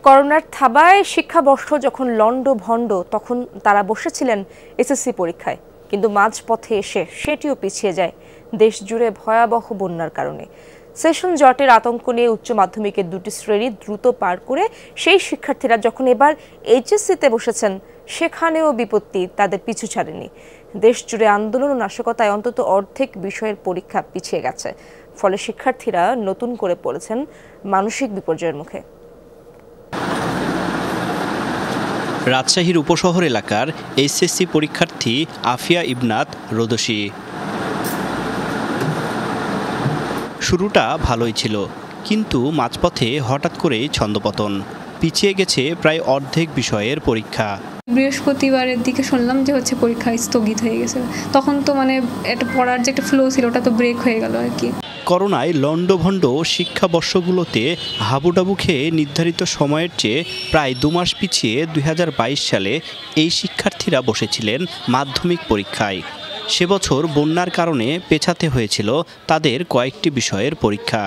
করোনার থাবায় শিক্ষাবর্ষ যখন লন্ডভন্ড তখন তারা বসেছিলেন এসএসসি পরীক্ষায়, কিন্তু মাঝপথে এসে সেটিও পিছিয়ে যায় দেশ জুড়ে ভয়াবহ বন্যার কারণে। সেশন জটের আতঙ্ক নিয়ে উচ্চ মাধ্যমিকের দুটি শ্রেণী দ্রুত পার করে সেই শিক্ষার্থীরা যখন এবার এইচএসসিতে বসেছেন, সেখানেও বিপত্তি তাদের পিছু ছাড়েনি। দেশ জুড়ে আন্দোলন ও নাশকতায় অন্তত অর্ধেক বিষয়ের পরীক্ষা পিছিয়ে গেছে। ফলে শিক্ষার্থীরা নতুন করে পড়েছেন মানসিক বিপর্যয়ের মুখে। রাজশাহীর উপশহর এলাকার এইচএসসি পরীক্ষার্থী আফিয়া ইবনাত রোদসী। শুরুটা ভালোই ছিল, কিন্তু মাঝপথে হঠাৎ করেই ছন্দপতন। পিছিয়ে গেছে প্রায় অর্ধেক বিষয়ের পরীক্ষা। বৃহস্পতিবারের দিকে শুনলাম যে পরীক্ষা স্থগিত হয়ে গেছে। তখন তো একটা পড়ার যে একটা ফ্লো ছিল ওটা তো ব্রেক হয়ে গেল আর কি। করোনায় লন্ডভন্ড শিক্ষাবর্ষগুলোতে হাবুডাবু খেয়ে নির্ধারিত সময়ের চেয়ে প্রায় 2 মাস পিছিয়ে 2022 সালে এই শিক্ষার্থীরা বসেছিলেন মাধ্যমিক পরীক্ষায়। সে বছর বন্যার কারণে পেছাতে হয়েছিল তাদের কয়েকটি বিষয়ের পরীক্ষা।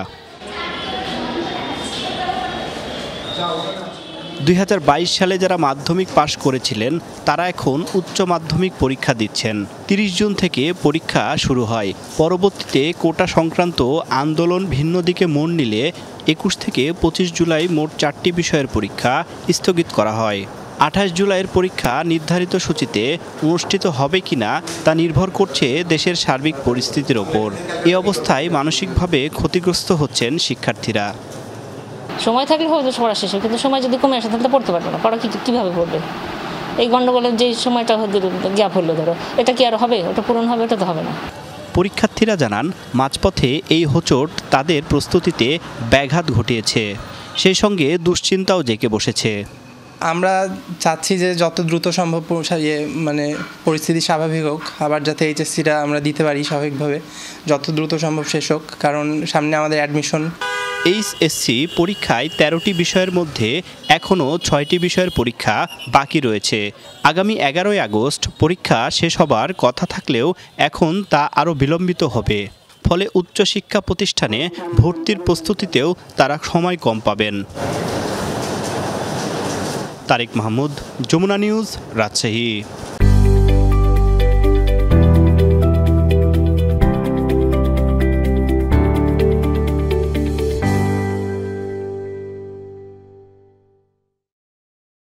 2022 সালে যারা মাধ্যমিক পাশ করেছিলেন তারা এখন উচ্চ মাধ্যমিক পরীক্ষা দিচ্ছেন। 30 জুন থেকে পরীক্ষা শুরু হয়। পরবর্তীতে কোটা সংক্রান্ত আন্দোলন ভিন্ন দিকে মোড় নিলে 21 থেকে 25 জুলাই মোট 4টি বিষয়ের পরীক্ষা স্থগিত করা হয়। 28 জুলাইয়ের পরীক্ষা নির্ধারিত সূচিতে অনুষ্ঠিত হবে কিনা তা নির্ভর করছে দেশের সার্বিক পরিস্থিতির ওপর। এ অবস্থায় মানসিকভাবে ক্ষতিগ্রস্ত হচ্ছেন শিক্ষার্থীরা। সময় থাকলে হবে পড়া শেষ, কিন্তু সময় যদি কমে আসে তাহলে পড়তে পারবে না। পড়া কীভাবে পড়বে? এই গণ্ডগোলের যে সময়টা গ্যাপ হলো, ধরো এটা কি আর হবে? ওটা পূরণ হবে? ওটা তো হবে না। পরীক্ষার্থীরা জানান মাঝপথে এই হোঁচট তাদের প্রস্তুতিতে ব্যাঘাত ঘটিয়েছে, সেই সঙ্গে দুশ্চিন্তাও জেঁকে বসেছে। আমরা চাচ্ছি যে যত দ্রুত সম্ভব পরিস্থিতি স্বাভাবিক হোক, আবার যাতে এইচএসসিটা আমরা দিতে পারি স্বাভাবিকভাবে, যত দ্রুত সম্ভব শেষ হোক, কারণ সামনে আমাদের অ্যাডমিশন। এইচএসসি পরীক্ষায় 13টি বিষয়ের মধ্যে এখনও 6টি বিষয়ের পরীক্ষা বাকি রয়েছে। আগামী 11ই আগস্ট পরীক্ষা শেষ হবার কথা থাকলেও এখন তা আরও বিলম্বিত হবে। ফলে উচ্চশিক্ষা প্রতিষ্ঠানে ভর্তির প্রস্তুতিতেও তারা সময় কম পাবেন। তারিক মাহমুদ, যমুনা নিউজ, রাজশাহী।